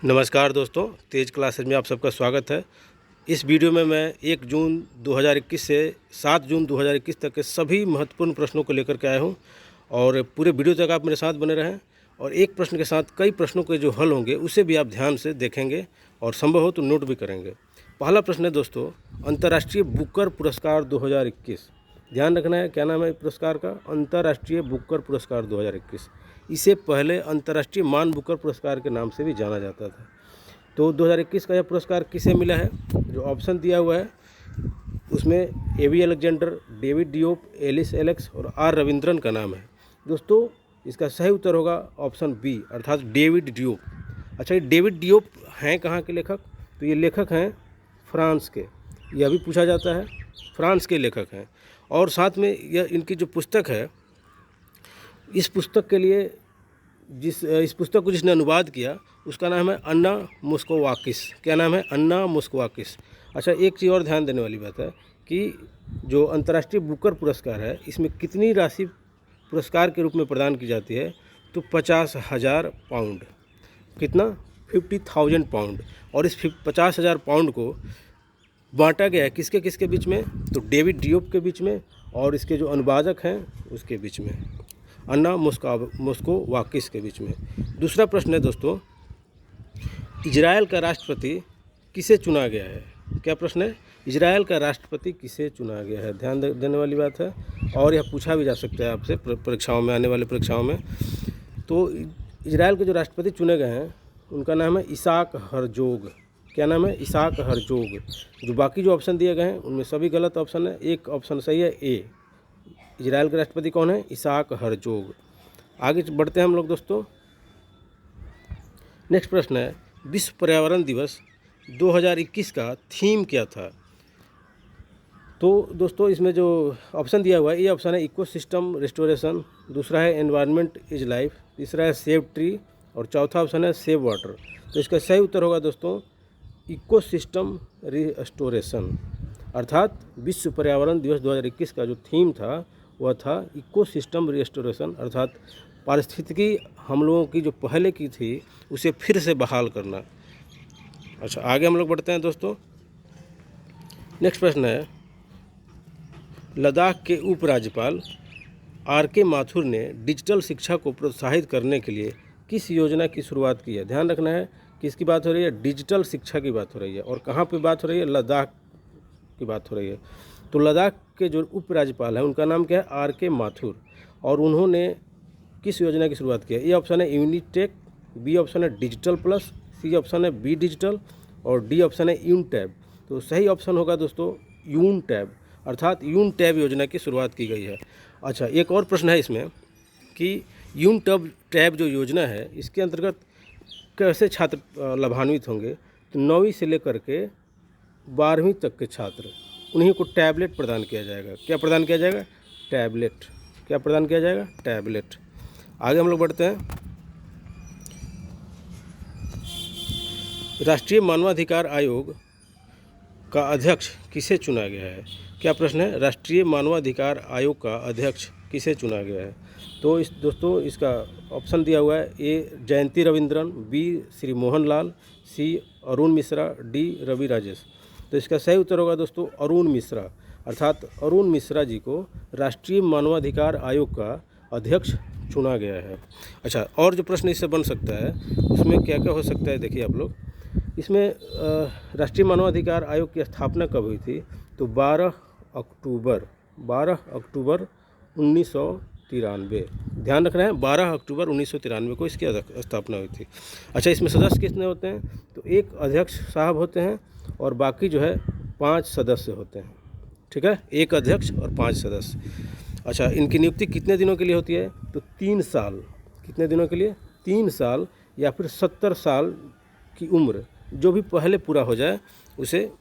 नमस्कार दोस्तों, तेज क्लासेज में आप सबका स्वागत है। इस वीडियो में मैं 1 जून 2021 से 7 जून 2021 तक के सभी महत्वपूर्ण प्रश्नों को लेकर के आया हूं और पूरे वीडियो तक आप मेरे साथ बने रहें और एक प्रश्न के साथ कई प्रश्नों के जो हल होंगे उसे भी आप ध्यान से देखेंगे और संभव हो तो नोट भी करेंगे। पहला प्रश्न है दोस्तों, अंतर्राष्ट्रीय बुकर पुरस्कार 2021। ध्यान रखना है, क्या नाम है पुरस्कार का? अंतर्राष्ट्रीय बुकर पुरस्कार 2021। इसे पहले अंतर्राष्ट्रीय मान बुकर पुरस्कार के नाम से भी जाना जाता था। तो 2021 का यह पुरस्कार किसे मिला है? जो ऑप्शन दिया हुआ है उसमें A V Alexander, David Diop, Alice Alex और आर रविंद्रन का नाम है। दोस्तों इसका सही उत्तर होगा ऑप्शन बी अर्थात डेविड डियोप। अच्छा, ये डेविड डियोप हैं कहाँ के लेखक? तो ये लेखक हैं फ्रांस के। यह भी पूछा जाता है, फ्रांस के लेखक हैं। और साथ में यह इनकी जो पुस्तक है, इस पुस्तक के लिए इस पुस्तक को जिसने अनुवाद किया उसका नाम है अन्ना मोस्कोवाकिस। क्या नाम है? अन्ना मोस्कोवाकिस। अच्छा, एक चीज़ और ध्यान देने वाली बात है कि जो अंतर्राष्ट्रीय बुकर पुरस्कार है इसमें कितनी राशि पुरस्कार के रूप में प्रदान की जाती है? तो 50,000 पाउंड। कितना? 50,000 पाउंड। और इस 50,000 पाउंड को बांटा गया है किसके किसके बीच में? तो डेविड डियोप के बीच में और इसके जो अनुवादक हैं उसके बीच में, अन्ना मोस्कोवाकिस के बीच में। दूसरा प्रश्न है दोस्तों, इजराइल का राष्ट्रपति किसे चुना गया है? क्या प्रश्न है? इजराइल का राष्ट्रपति किसे चुना गया है? ध्यान देने वाली बात है और यह पूछा भी जा सकता है आपसे परीक्षाओं में, आने वाले परीक्षाओं में। तो इजराइल के जो राष्ट्रपति चुने गए हैं उनका नाम है इसाक हरजोग। क्या नाम है? Isaac Herzog. जो बाकी जो ऑप्शन दिए गए हैं उनमें सभी गलत ऑप्शन है, एक ऑप्शन सही है ए। इजराइल के राष्ट्रपति कौन है? Isaac Herzog. आगे बढ़ते हैं हम लोग दोस्तों। नेक्स्ट प्रश्न है, विश्व पर्यावरण दिवस 2021 का थीम क्या था? तो दोस्तों इसमें जो ऑप्शन दिया हुआ है, ये ऑप्शन है इकोसिस्टम रिस्टोरेशन, दूसरा है एनवायरनमेंट इज लाइफ, तीसरा है सेव ट्री और चौथा ऑप्शन है सेव वाटर। तो इसका सही उत्तर होगा दोस्तों इकोसिस्टम रिस्टोरेशन। अर्थात विश्व पर्यावरण दिवस 2021 का जो थीम था वह था इकोसिस्टम रिस्टोरेशन, अर्थात पारिस्थितिकी हम लोगों की जो पहले की थी उसे फिर से बहाल करना। अच्छा, आगे हम लोग बढ़ते हैं दोस्तों। नेक्स्ट प्रश्न है, लद्दाख के उपराज्यपाल आर.के. माथुर ने डिजिटल शिक्षा को प्रोत्साहित करने के लिए किस योजना की शुरुआत की है? ध्यान रखना है किसकी बात हो रही है? डिजिटल शिक्षा की बात हो रही है। और कहाँ पे बात हो रही है? लद्दाख की बात हो रही है। तो लद्दाख के जो उपराज्यपाल हैं उनका नाम क्या है? आर.के. माथुर। और उन्होंने किस योजना की शुरुआत की है? ए ऑप्शन है यूनिटेक, बी ऑप्शन है डिजिटल प्लस, सी ऑप्शन है बी डिजिटल और डी ऑप्शन है यून टैब। तो सही ऑप्शन होगा दोस्तों यून टैब, अर्थात यून टैब योजना की शुरुआत की गई है। अच्छा, एक और प्रश्न है इसमें कि यून टैब जो योजना है इसके अंतर्गत कैसे छात्र लाभान्वित होंगे? तो 9वीं से लेकर के 12वीं तक के छात्र, उन्हीं को टैबलेट प्रदान किया जाएगा। क्या प्रदान किया जाएगा? टैबलेट। क्या प्रदान किया जाएगा? टैबलेट। आगे हम लोग बढ़ते हैं। राष्ट्रीय मानवाधिकार आयोग का अध्यक्ष किसे चुना गया है? क्या प्रश्न है? राष्ट्रीय मानवाधिकार आयोग का अध्यक्ष किसे चुना गया है? तो इस दोस्तों इसका ऑप्शन दिया हुआ है, ए जयंती रविंद्रन, बी श्री मोहन लाल, सी अरुण मिश्रा, डी रवि राजेश। तो इसका सही उत्तर होगा दोस्तों अरुण मिश्रा, अर्थात अरुण मिश्रा जी को राष्ट्रीय मानवाधिकार आयोग का अध्यक्ष चुना गया है। अच्छा, और जो प्रश्न इससे बन सकता है उसमें क्या क्या हो सकता है, देखिए आप लोग। इसमें राष्ट्रीय मानवाधिकार आयोग की स्थापना कब हुई थी? तो 12 अक्टूबर 1993। ध्यान रखना है 12 अक्टूबर 1993 को इसकी स्थापना हुई थी। अच्छा, इसमें सदस्य कितने होते हैं? तो एक अध्यक्ष साहब होते हैं और बाकी जो है 5 सदस्य होते हैं। ठीक है, एक अध्यक्ष और 5 सदस्य। अच्छा, इनकी नियुक्ति कितने दिनों के लिए होती है? तो 3 साल। कितने दिनों के लिए? 3 साल या फिर 70 साल की उम्र जो भी पहले पूरा हो जाए उसे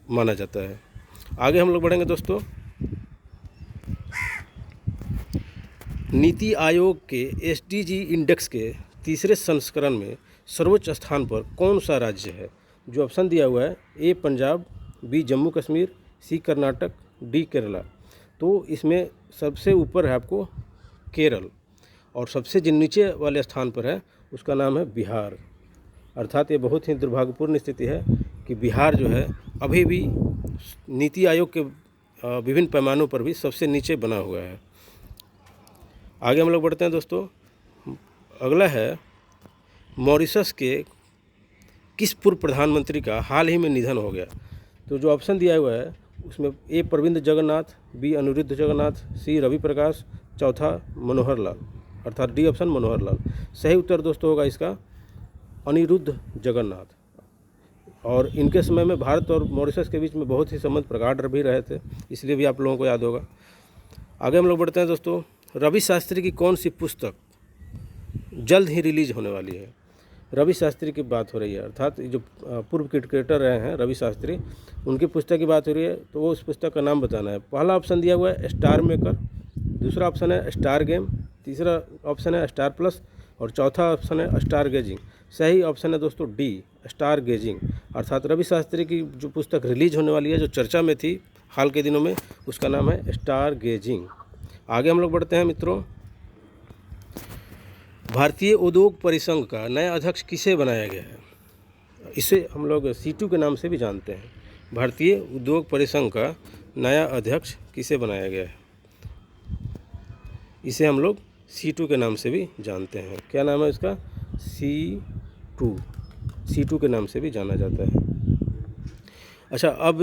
माना जाता है। आगे हम लोग बढ़ेंगे दोस्तों। नीति आयोग के एसडीजी इंडेक्स के तीसरे संस्करण में सर्वोच्च स्थान पर कौन सा राज्य है? जो ऑप्शन दिया हुआ है, ए पंजाब, बी जम्मू कश्मीर, सी कर्नाटक, डी केरला। तो इसमें सबसे ऊपर है आपको केरल और सबसे जो नीचे वाले स्थान पर है उसका नाम है बिहार। अर्थात ये बहुत ही दुर्भाग्यपूर्ण स्थिति है कि बिहार जो है अभी भी नीति आयोग के विभिन्न पैमानों पर भी सबसे नीचे बना हुआ है। आगे हम लोग बढ़ते हैं दोस्तों। अगला है, मॉरिशस के किस पूर्व प्रधानमंत्री का हाल ही में निधन हो गया? तो जो ऑप्शन दिया हुआ है उसमें ए प्रविंद जगन्नाथ, बी अनिरुद्ध जगन्नाथ, सी रवि प्रकाश, चौथा मनोहर लाल, अर्थात डी ऑप्शन मनोहर लाल। सही उत्तर दोस्तों होगा इसका अनिरुद्ध जगन्नाथ। और इनके समय में भारत और मॉरिशस के बीच में बहुत ही संबंध प्रगाढ़ भी रहे थे, इसलिए भी आप लोगों को याद होगा। आगे हम लोग बढ़ते हैं दोस्तों। रवि शास्त्री की कौन सी पुस्तक जल्द ही रिलीज होने वाली है? रवि शास्त्री की बात हो रही है, अर्थात जो पूर्व क्रिकेटर रहे हैं रवि शास्त्री, उनकी पुस्तक की बात हो रही है। तो वो उस पुस्तक का नाम बताना है। पहला ऑप्शन दिया हुआ है स्टार मेकर, दूसरा ऑप्शन है स्टार गेम, तीसरा ऑप्शन है स्टार प्लस और चौथा ऑप्शन है स्टार गेजिंग। सही ऑप्शन है दोस्तों डी स्टार गेजिंग। अर्थात रवि शास्त्री की जो पुस्तक रिलीज होने वाली है, जो चर्चा में थी हाल के दिनों में, उसका नाम है स्टार गेजिंग। आगे हम लोग बढ़ते हैं मित्रों। भारतीय उद्योग परिसंघ का नया अध्यक्ष किसे बनाया गया है? इसे हम लोग सीटू के नाम से भी जानते हैं। भारतीय उद्योग परिसंघ का नया अध्यक्ष किसे बनाया गया है? इसे हम लोग सीटू के नाम से भी जानते हैं। क्या नाम है इसका? सीटू के नाम से भी जाना जाता है। अच्छा, अब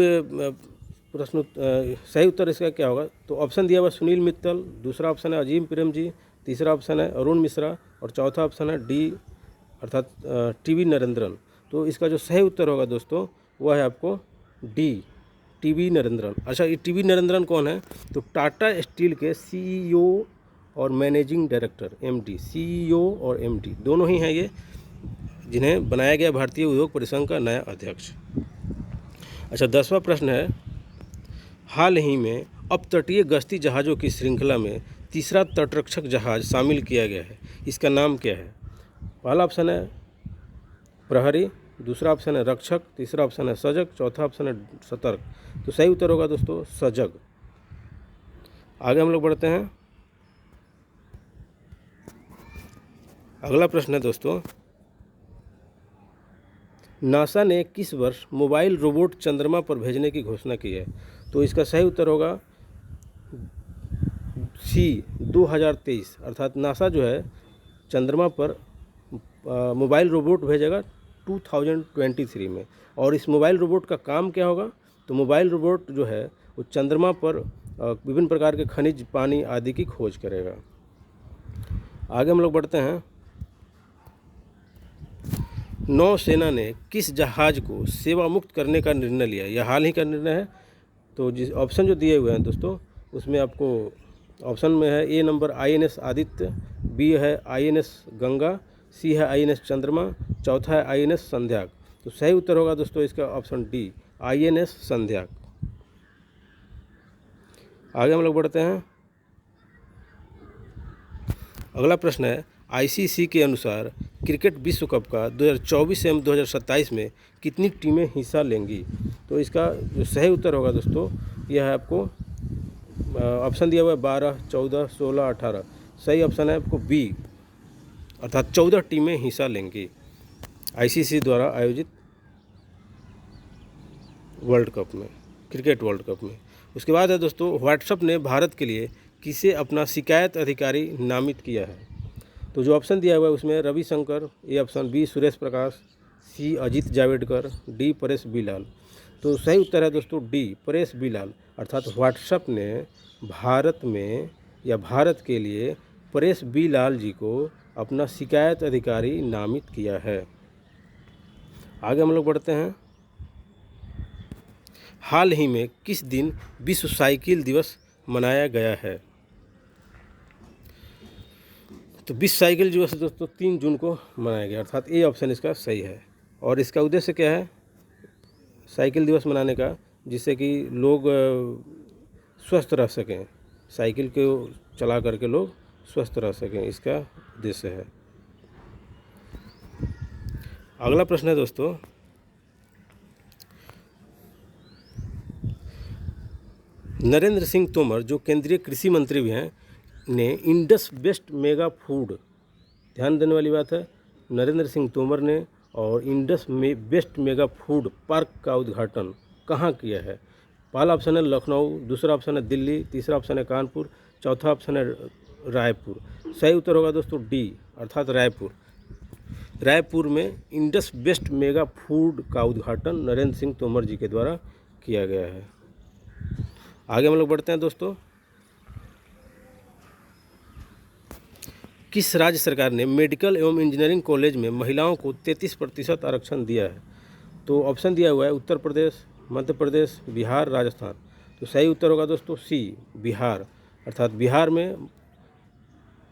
प्रश्न सही उत्तर इसका क्या होगा? तो ऑप्शन दिया हुआ सुनील मित्तल, दूसरा ऑप्शन है अजीम प्रेमजी, तीसरा ऑप्शन है अरुण मिश्रा और चौथा ऑप्शन है डी अर्थात टीवी नरेंद्रन। तो इसका जो सही उत्तर होगा दोस्तों वह है आपको डी टीवी नरेंद्रन। अच्छा, ये टीवी नरेंद्रन कौन है? तो टाटा स्टील के सीईओ और मैनेजिंग डायरेक्टर एमडी, सीईओ और एमडी दोनों ही हैं ये, जिन्हें बनाया गया भारतीय उद्योग परिसंघ का नया अध्यक्ष। अच्छा, 10वां प्रश्न है, हाल ही में अपतटीय गश्ती जहाज़ों की श्रृंखला में तीसरा तटरक्षक जहाज शामिल किया गया है, इसका नाम क्या है? पहला ऑप्शन है प्रहरी, दूसरा ऑप्शन है रक्षक, तीसरा ऑप्शन है सजग, चौथा ऑप्शन है सतर्क। तो सही उत्तर होगा दोस्तों सजग। आगे हम लोग बढ़ते हैं। अगला प्रश्न है दोस्तों, नासा ने किस वर्ष मोबाइल रोबोट चंद्रमा पर भेजने की घोषणा की है? तो इसका सही उत्तर होगा सी 2023। अर्थात नासा जो है चंद्रमा पर मोबाइल रोबोट भेजेगा 2023 में। और इस मोबाइल रोबोट का काम क्या होगा? तो मोबाइल रोबोट जो है वो चंद्रमा पर विभिन्न प्रकार के खनिज, पानी आदि की खोज करेगा। आगे हम लोग बढ़ते हैं। नौसेना ने किस जहाज़ को सेवा मुक्त करने का निर्णय लिया? यह हाल ही का निर्णय है। तो जिस ऑप्शन जो दिए हुए हैं दोस्तों उसमें आपको ऑप्शन में है ए नंबर INS आदित्य, बी है INS गंगा, सी है INS चंद्रमा, चौथा है INS संध्याक। तो सही उत्तर होगा दोस्तों इसका ऑप्शन डी INS संध्याक। आगे हम लोग बढ़ते हैं। अगला प्रश्न है, ICC के अनुसार क्रिकेट विश्व कप का 2024 एवं 2027 में कितनी टीमें हिस्सा लेंगी? तो इसका जो सही उत्तर होगा दोस्तों यह है आपको ऑप्शन दिया हुआ है 12, 14, 16, 18। सही ऑप्शन है आपको बी अर्थात 14 टीमें हिस्सा लेंगी ICC द्वारा आयोजित वर्ल्ड कप में, क्रिकेट वर्ल्ड कप में। उसके बाद है दोस्तों, व्हाट्सएप ने भारत के लिए किसे अपना शिकायत अधिकारी नामित किया है? तो जो ऑप्शन दिया हुआ है उसमें Ravishankar, A option, B Suresh Prakash, C Ajit Javadekar, D Paresh Bilal. तो सही उत्तर है दोस्तों डी परेश बीलाल। अर्थात व्हाट्सएप ने भारत में या भारत के लिए परेश बीलाल जी को अपना शिकायत अधिकारी नामित किया है। आगे हम लोग बढ़ते हैं। हाल ही में किस दिन विश्व साइकिल दिवस मनाया गया है? तो विश्व साइकिल दिवस दोस्तों 3 जून को मनाया गया, अर्थात ए ऑप्शन इसका सही है। और इसका उद्देश्य क्या है साइकिल दिवस मनाने का? जिससे कि लोग स्वस्थ रह सकें, साइकिल को चला करके लोग स्वस्थ रह सकें, इसका उद्देश्य है। अगला प्रश्न है दोस्तों, नरेंद्र सिंह तोमर जो केंद्रीय कृषि मंत्री भी हैं ने इंडस बेस्ट मेगा फूड, ध्यान देने वाली बात है, नरेंद्र सिंह तोमर ने और इंडस में बेस्ट मेगा फूड पार्क का उद्घाटन कहाँ किया है? पहला ऑप्शन है लखनऊ, दूसरा ऑप्शन है दिल्ली, तीसरा ऑप्शन है कानपुर, चौथा ऑप्शन है रायपुर। सही उत्तर होगा दोस्तों डी अर्थात रायपुर। रायपुर में इंडस बेस्ट मेगा फूड का उद्घाटन नरेंद्र सिंह तोमर जी के द्वारा किया गया है। आगे हम लोग बढ़ते हैं दोस्तों। किस राज्य सरकार ने मेडिकल एवं इंजीनियरिंग कॉलेज में महिलाओं को 33% आरक्षण दिया है? तो ऑप्शन दिया हुआ है उत्तर प्रदेश, मध्य प्रदेश, बिहार, राजस्थान। तो सही उत्तर होगा दोस्तों सी बिहार, अर्थात बिहार में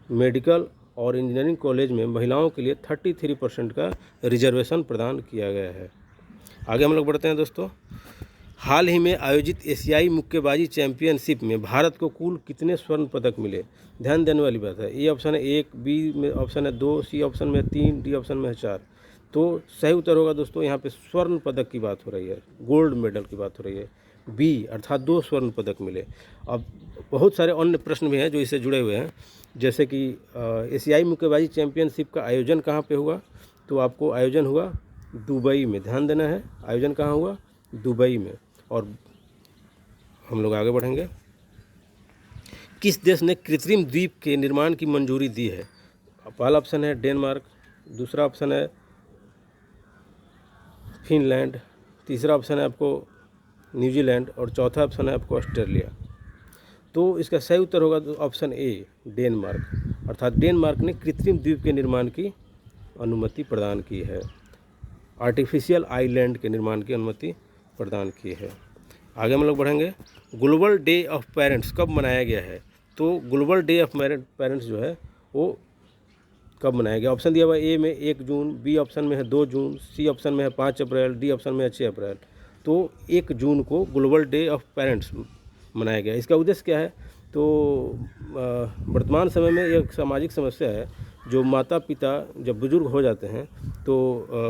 मेडिकल और इंजीनियरिंग कॉलेज में महिलाओं के लिए 33% का रिजर्वेशन प्रदान किया गया है। आगे हम लोग बढ़ते हैं दोस्तों। हाल ही में आयोजित एशियाई मुक्केबाजी चैंपियनशिप में भारत को कुल कितने स्वर्ण पदक मिले? ध्यान देने वाली बात है। ए ऑप्शन है 1, बी में ऑप्शन है 2, सी ऑप्शन में 3, डी ऑप्शन में है 4। तो सही उत्तर होगा दोस्तों यहाँ पे स्वर्ण पदक की बात हो रही है, गोल्ड मेडल की बात हो रही है, बी अर्थात 2 स्वर्ण पदक मिले। अब बहुत सारे अन्य प्रश्न भी हैं जो इससे जुड़े हुए हैं, जैसे कि एशियाई मुक्केबाजी चैंपियनशिप का आयोजन कहाँ पे हुआ? तो आपको आयोजन हुआ दुबई में। ध्यान देना है, आयोजन कहाँ हुआ? दुबई में। और हम लोग आगे बढ़ेंगे। किस देश ने कृत्रिम द्वीप के निर्माण की मंजूरी दी है? पहला ऑप्शन है डेनमार्क, दूसरा ऑप्शन है फिनलैंड, तीसरा ऑप्शन है आपको न्यूजीलैंड और चौथा ऑप्शन है आपको ऑस्ट्रेलिया। तो इसका सही उत्तर होगा ऑप्शन ए डेनमार्क, अर्थात डेनमार्क ने कृत्रिम द्वीप के निर्माण की अनुमति प्रदान की है, आर्टिफिशियल आइलैंड के निर्माण की अनुमति प्रदान की है। आगे हम लोग बढ़ेंगे। ग्लोबल डे ऑफ पेरेंट्स कब मनाया गया है? तो ग्लोबल डे ऑफ पेरेंट्स जो है वो कब मनाया गया? ऑप्शन दिया हुआ ए में 1 जून, बी ऑप्शन में है 2 जून, सी ऑप्शन में है 5 अप्रैल, डी ऑप्शन में है 6 अप्रैल। तो 1 जून को ग्लोबल डे ऑफ पेरेंट्स मनाया गया। इसका उद्देश्य क्या है? तो वर्तमान समय में एक सामाजिक समस्या है, जो माता पिता जब बुजुर्ग हो जाते हैं तो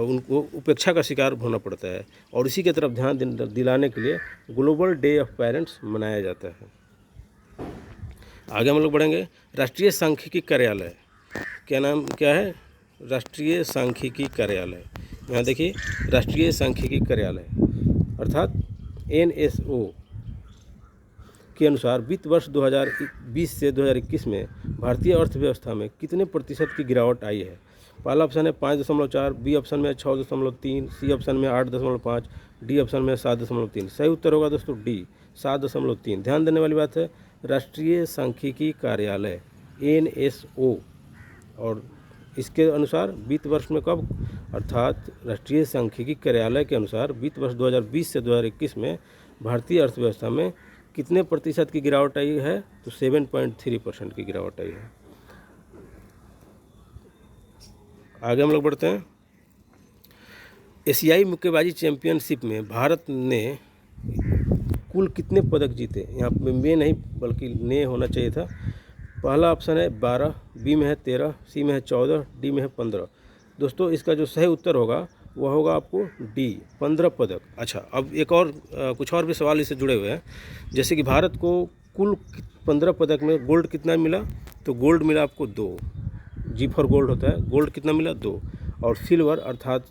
उनको उपेक्षा का शिकार होना पड़ता है, और इसी की तरफ ध्यान दिलाने के लिए ग्लोबल डे ऑफ पेरेंट्स मनाया जाता है। आगे हम लोग बढ़ेंगे। राष्ट्रीय सांख्यिकी कार्यालय क्या नाम क्या है? राष्ट्रीय सांख्यिकी कार्यालय। यहाँ देखिए, राष्ट्रीय सांख्यिकी कार्यालय अर्थात NSO के अनुसार वित्त वर्ष 2020 से 2021 में भारतीय अर्थव्यवस्था में कितने प्रतिशत की गिरावट आई है? पहला ऑप्शन है 5.4, बी ऑप्शन में 6.3, सी ऑप्शन में 8.5, डी ऑप्शन में 7.3। सही उत्तर होगा दोस्तों डी 7.3। ध्यान देने वाली बात है, राष्ट्रीय सांख्यिकी कार्यालय NSO, और इसके अनुसार वित्त वर्ष में कब, अर्थात राष्ट्रीय सांख्यिकी कार्यालय के अनुसार वित्त वर्ष 2020 से 2021 में भारतीय अर्थव्यवस्था में कितने प्रतिशत की गिरावट आई है? तो 7.3% की गिरावट आई है। आगे हम लोग बढ़ते हैं। एशियाई मुक्केबाजी चैंपियनशिप में भारत ने कुल कितने पदक जीते? यहाँ पे में नहीं बल्कि ने होना चाहिए था। पहला ऑप्शन है 12, बी में है 13, सी में है 14, डी में है 15। दोस्तों इसका जो सही उत्तर होगा वह होगा आपको डी 15 पदक। अच्छा, अब एक और कुछ और भी सवाल इससे जुड़े हुए हैं, जैसे कि भारत को कुल 15 पदक में गोल्ड कितना मिला? तो गोल्ड मिला आपको 2, जी फॉर गोल्ड होता है, गोल्ड कितना मिला? 2। और सिल्वर अर्थात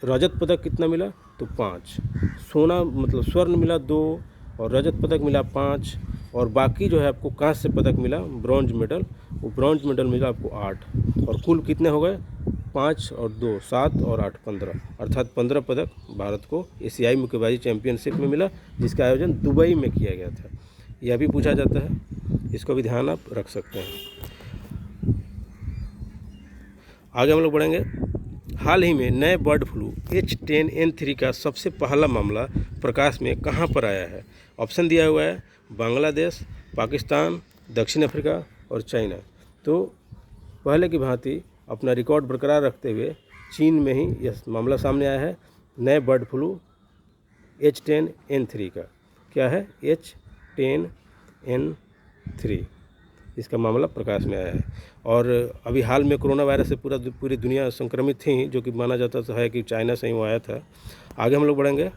रजत पदक कितना मिला? तो 5। सोना मतलब स्वर्ण मिला 2, और रजत पदक मिला 5, और बाकी जो है आपको कांस्य पदक मिला, ब्रॉन्ज मेडल, वो ब्रॉन्ज मेडल मिला आपको 8। और कुल कितने हो गए? 5 और 2 7 और 8 15, अर्थात 15 पदक भारत को एशियाई मुक्केबाजी चैंपियनशिप में मिला, जिसका आयोजन दुबई में किया गया था। यह भी पूछा जाता है, इसको भी ध्यान आप रख सकते हैं। आगे हम लोग बढ़ेंगे। हाल ही में नए बर्ड फ्लू H10N3 का सबसे पहला मामला प्रकाश में कहां पर आया है? ऑप्शन दिया हुआ है बांग्लादेश, पाकिस्तान, दक्षिण अफ्रीका और चाइना। तो पहले की भांति अपना रिकॉर्ड बरकरार रखते हुए चीन में ही यह मामला सामने आया है, नए बर्ड फ्लू H10N3 का। क्या है? H10N3, इसका मामला प्रकाश में आया है। और अभी हाल में कोरोना वायरस से पूरी दुनिया संक्रमित थी, जो कि माना जाता है कि चाइना से ही वो आया था। आगे हम लोग बढ़ेंगे।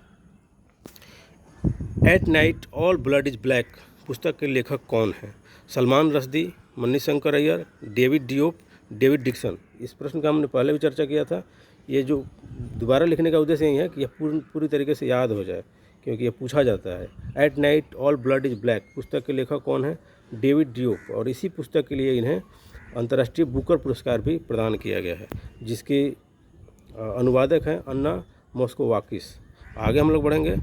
At night all blood is black पुस्तक के लेखक कौन है? Salman Rushdie, Manishankar Aiyar, David Diop, David Dixon. इस प्रश्न का हमने पहले भी चर्चा किया था। ये जो दोबारा लिखने का उद्देश्य यही है कि यह पूरी तरीके से याद हो जाए, क्योंकि ये पूछा जाता है। Eight night all blood is black पुस्तक के लेखक कौन है? David Duke. और इसी पुस्तक के लिए इन्हें अंतर्राष्ट्रीय बुकर पुरस्कार भी प्रदान किया गया है, जिसके अनुवादक हैं अन्ना मोस्कोवाकिस। आगे हम लोग बढ़ेंगे।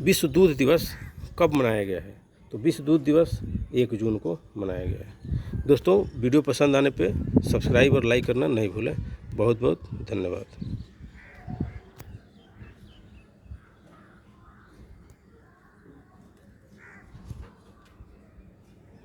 विश्व दूध दिवस कब मनाया गया है? तो विश्व दूध दिवस 1 जून को मनाया गया है। दोस्तों, वीडियो पसंद आने पे सब्सक्राइब और लाइक करना नहीं भूलें। बहुत बहुत धन्यवाद।